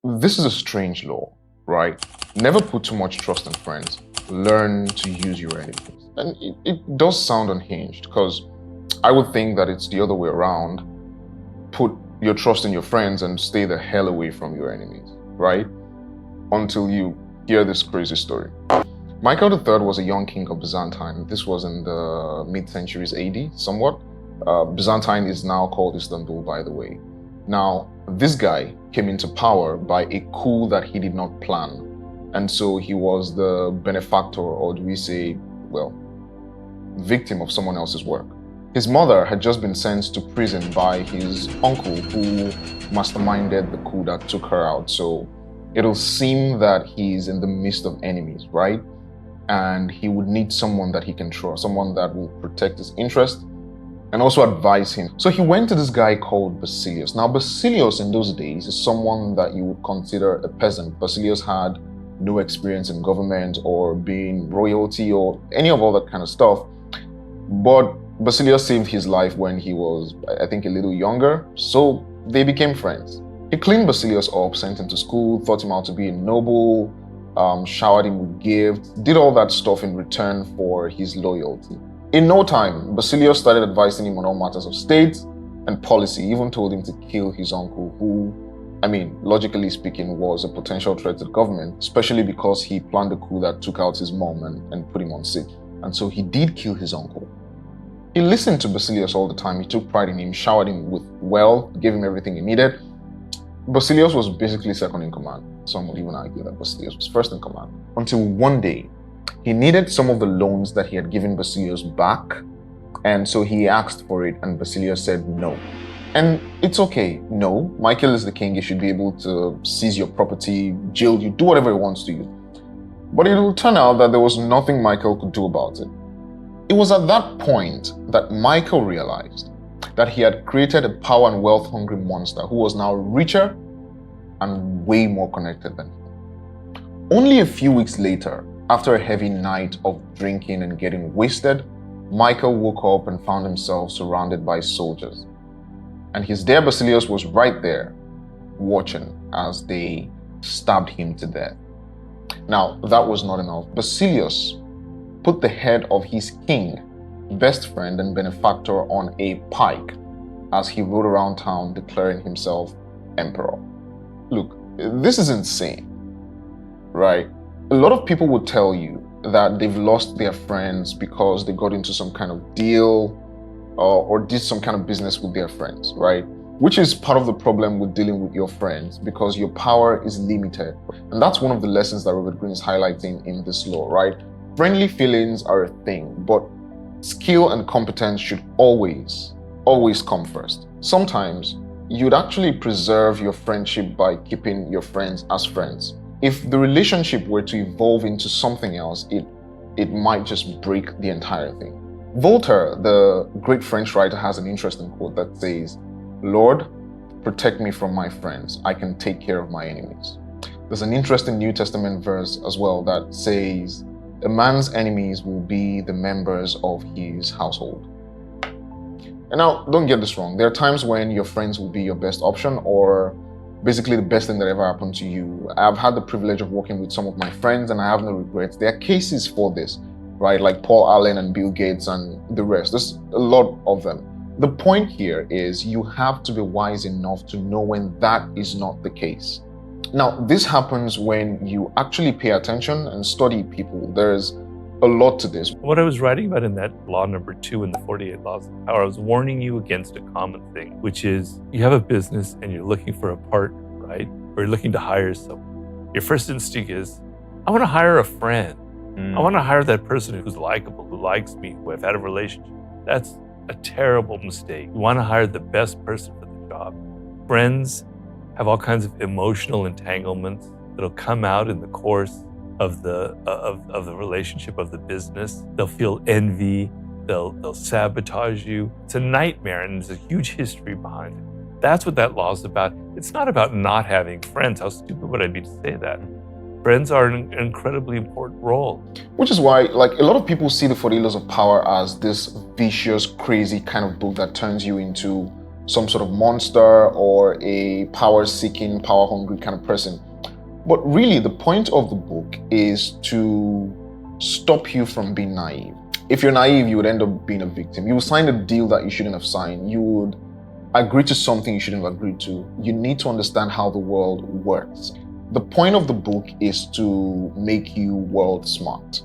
This is a strange law, right? Never put too much trust in friends. Learn to use your enemies. And it does sound unhinged because I would think that it's the other way around. Put your trust in your friends and stay the hell away from your enemies, right? Until you hear this crazy story. Michael III was a young king of Byzantine. This was in the mid-centuries AD, somewhat. Byzantine is now called Istanbul, by the way. Now, this guy came into power by a coup that he did not plan. And so he was the benefactor, or do we say, well, victim of someone else's work. His mother had just been sent to prison by his uncle who masterminded the coup that took her out. So it'll seem that he's in the midst of enemies, right? And he would need someone that he can trust, someone that will protect his interest and also advise him. So he went to this guy called Basilius. Now, Basilius in those days is someone that you would consider a peasant. Basilius had no experience in government or being royalty or any of all that kind of stuff. But Basilius saved his life when he was, I think, a little younger. So they became friends. He cleaned Basilius up, sent him to school, taught him how to be a noble, showered him with gifts, did all that stuff in return for his loyalty. In no time, Basilius started advising him on all matters of state and policy, even told him to kill his uncle, who, logically speaking, was a potential threat to the government, especially because he planned a coup that took out his mom and put him on sick. And so he did kill his uncle. He listened to Basilius all the time. He took pride in him, showered him with wealth, gave him everything he needed. Basilius was basically second in command. Some would even argue that Basilius was first in command. Until one day, he needed some of the loans that he had given Basilius back. And so he asked for it, and Basilius said no. And it's okay. No, Michael is the king. He should be able to seize your property, jail you, do whatever he wants to you. But it will turn out that there was nothing Michael could do about it. It was at that point that Michael realized that he had created a power and wealth-hungry monster who was now richer and way more connected than him. Only a few weeks later, after a heavy night of drinking and getting wasted, Michael woke up and found himself surrounded by soldiers. And his dear Basilius was right there, watching as they stabbed him to death. Now, that was not enough. Basilius put the head of his king, best friend and benefactor on a pike as he rode around town declaring himself emperor. Look, this is insane, right? A lot of people would tell you that they've lost their friends because they got into some kind of deal or did some kind of business with their friends, right? Which is part of the problem with dealing with your friends because your power is limited. And that's one of the lessons that Robert Greene is highlighting in this law, right? Friendly feelings are a thing, but skill and competence should always come first. Sometimes you'd actually preserve your friendship by keeping your friends as friends. If the relationship were to evolve into something else, it might just break the entire thing. Voltaire, the great French writer, has an interesting quote that says, "Lord, protect me from my friends. I can take care of my enemies." There's an interesting New Testament verse as well that says, "A man's enemies will be the members of his household." And now, don't get this wrong. There are times when your friends will be your best option or basically the best thing that ever happened to you. I've had the privilege of working with some of my friends and I have no regrets. There are cases for this, right? Like Paul Allen and Bill Gates and the rest. There's a lot of them. The point here is you have to be wise enough to know when that is not the case. Now, this happens when you actually pay attention and study people. There's a lot to this. What I was writing about in that law number 2 in the 48 Laws of Power, I was warning you against a common thing, which is you have a business and you're looking for a partner, right? Or you're looking to hire someone. Your first instinct is, I want to hire a friend. I want to hire that person who's likable, who likes me, who I've had a relationship. That's a terrible mistake. You want to hire the best person for the job. Friends have all kinds of emotional entanglements that'll come out in the course of the relationship, of the business. They'll feel envy. They'll sabotage you. It's a nightmare, and there's a huge history behind it. That's what that law is about. It's not about not having friends. How stupid would I be to say that? Friends are an incredibly important role. Which is why, like, a lot of people see the 48 Laws of Power as this vicious, crazy kind of book that turns you into some sort of monster or a power-seeking, power-hungry kind of person. But really, the point of the book is to stop you from being naive. If you're naive, you would end up being a victim. You would sign a deal that you shouldn't have signed. You would agree to something you shouldn't have agreed to. You need to understand how the world works. The point of the book is to make you world smart.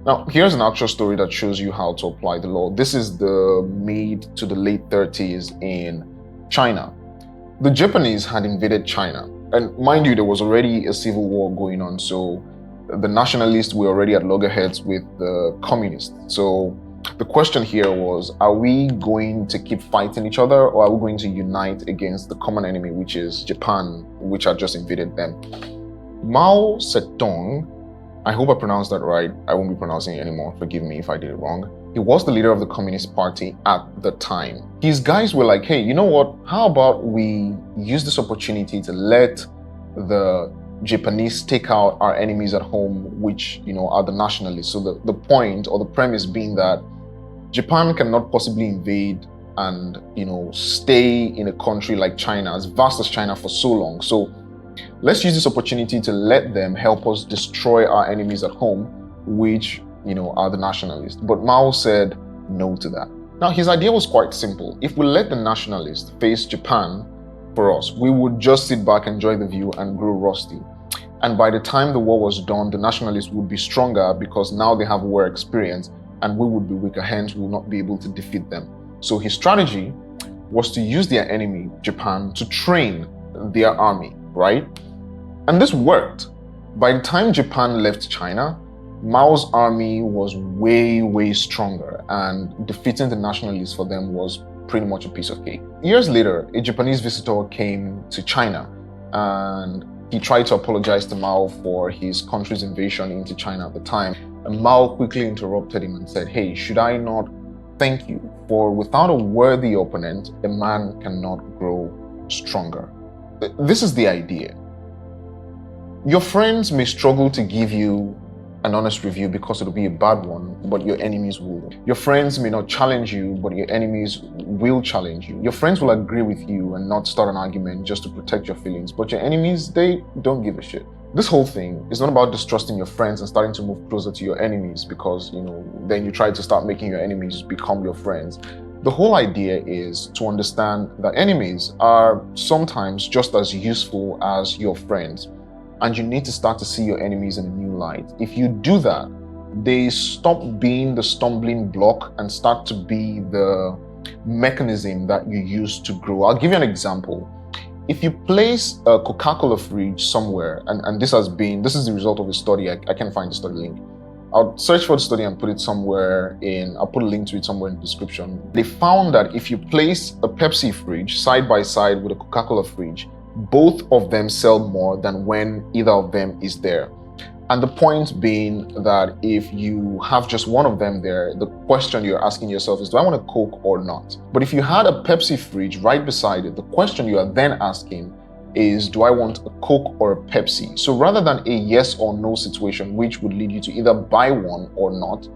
Now, here's an actual story that shows you how to apply the law. This is the mid to the late 30s in China. The Japanese had invaded China. And mind you, there was already a civil war going on. So the nationalists were already at loggerheads with the communists. So the question here was, are we going to keep fighting each other, or are we going to unite against the common enemy, which is Japan, which had just invaded them? Mao Zedong, I hope I pronounced that right. I won't be pronouncing it anymore. Forgive me if I did it wrong. He was the leader of the Communist Party at the time. His guys were like, hey, you know what? How about we use this opportunity to let the Japanese take out our enemies at home, which, are the nationalists. So the point or the premise being that Japan cannot possibly invade and, stay in a country like China, as vast as China, for so long. So let's use this opportunity to let them help us destroy our enemies at home, which, are the nationalists. But Mao said no to that. Now, his idea was quite simple. If we let the nationalists face Japan for us, we would just sit back, enjoy the view, and grow rusty. And by the time the war was done, the nationalists would be stronger because now they have war experience, and we would be weaker, hence we will not be able to defeat them. So his strategy was to use their enemy, Japan, to train their army, right? And this worked. By the time Japan left China, Mao's army was way, way stronger, and defeating the nationalists for them was pretty much a piece of cake. Years later, a Japanese visitor came to China, and he tried to apologize to Mao for his country's invasion into China at the time. And Mao quickly interrupted him and said, hey, should I not thank you? For without a worthy opponent, a man cannot grow stronger. This is the idea. Your friends may struggle to give you an honest review because it'll be a bad one, but your enemies will. Your friends may not challenge you, but your enemies will challenge you. Your friends will agree with you and not start an argument just to protect your feelings, but your enemies, they don't give a shit. This whole thing is not about distrusting your friends and starting to move closer to your enemies because, then you try to start making your enemies become your friends. The whole idea is to understand that enemies are sometimes just as useful as your friends. And you need to start to see your enemies in a new light. If you do that, they stop being the stumbling block and start to be the mechanism that you use to grow. I'll give you an example. If you place a Coca-Cola fridge somewhere, and this is the result of a study, I can't find the study link. I'll search for the study and put it somewhere I'll put a link to it somewhere in the description. They found that if you place a Pepsi fridge side by side with a Coca-Cola fridge, both of them sell more than when either of them is there. And the point being that if you have just one of them there, the question you're asking yourself is, do I want a Coke or not? But if you had a Pepsi fridge right beside it, the question you are then asking is, do I want a Coke or a Pepsi? So rather than a yes or no situation, which would lead you to either buy one or not,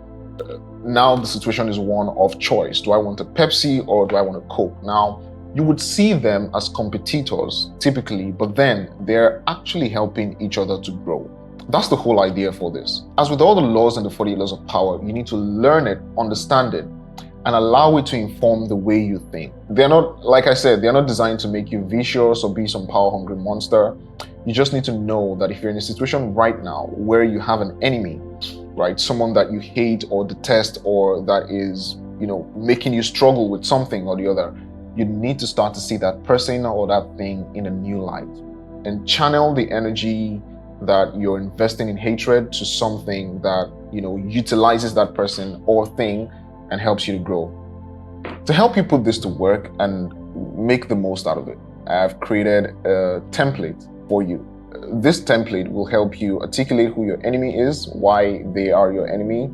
now the situation is one of choice. Do I want a Pepsi or do I want a Coke? Now, you would see them as competitors typically, but then they're actually helping each other to grow. That's the whole idea for this. As with all the laws and the 48 laws of power, you need to learn it, understand it, and allow it to inform the way you think. They're not, like I said, they're not designed to make you vicious or be some power-hungry monster. You just need to know that if you're in a situation right now where you have an enemy, right, someone that you hate or detest or that is, making you struggle with something or the other, you need to start to see that person or that thing in a new light and channel the energy that you're investing in hatred to something that, utilizes that person or thing and helps you to grow. To help you put this to work and make the most out of it, I've created a template for you. This template will help you articulate who your enemy is, why they are your enemy,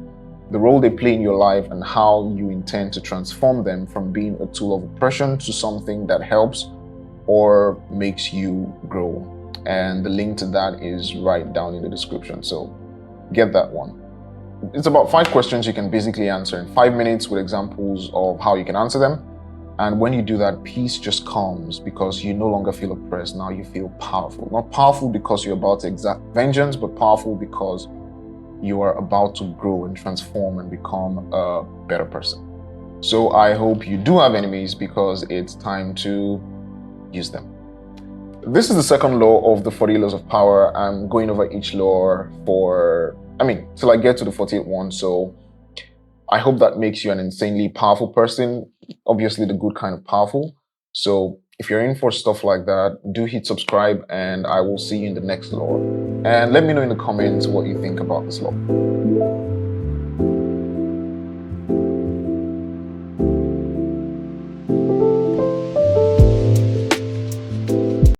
the role they play in your life, and how you intend to transform them from being a tool of oppression to something that helps or makes you grow. And the link to that is right down in the description, so get that one. It's about 5 questions you can basically answer in 5 minutes with examples of how you can answer them. And when you do that, peace just comes because you no longer feel oppressed. Now you feel powerful. Not powerful because you're about to exact vengeance, but powerful because you are about to grow and transform and become a better person. So I hope you do have enemies because it's time to use them. This is the second law of the 40 laws of power. I'm going over each law till I get to the 48th one. So I hope that makes you an insanely powerful person, obviously the good kind of powerful. So if you're in for stuff like that, do hit subscribe and I will see you in the next law. And let me know in the comments what you think about this law.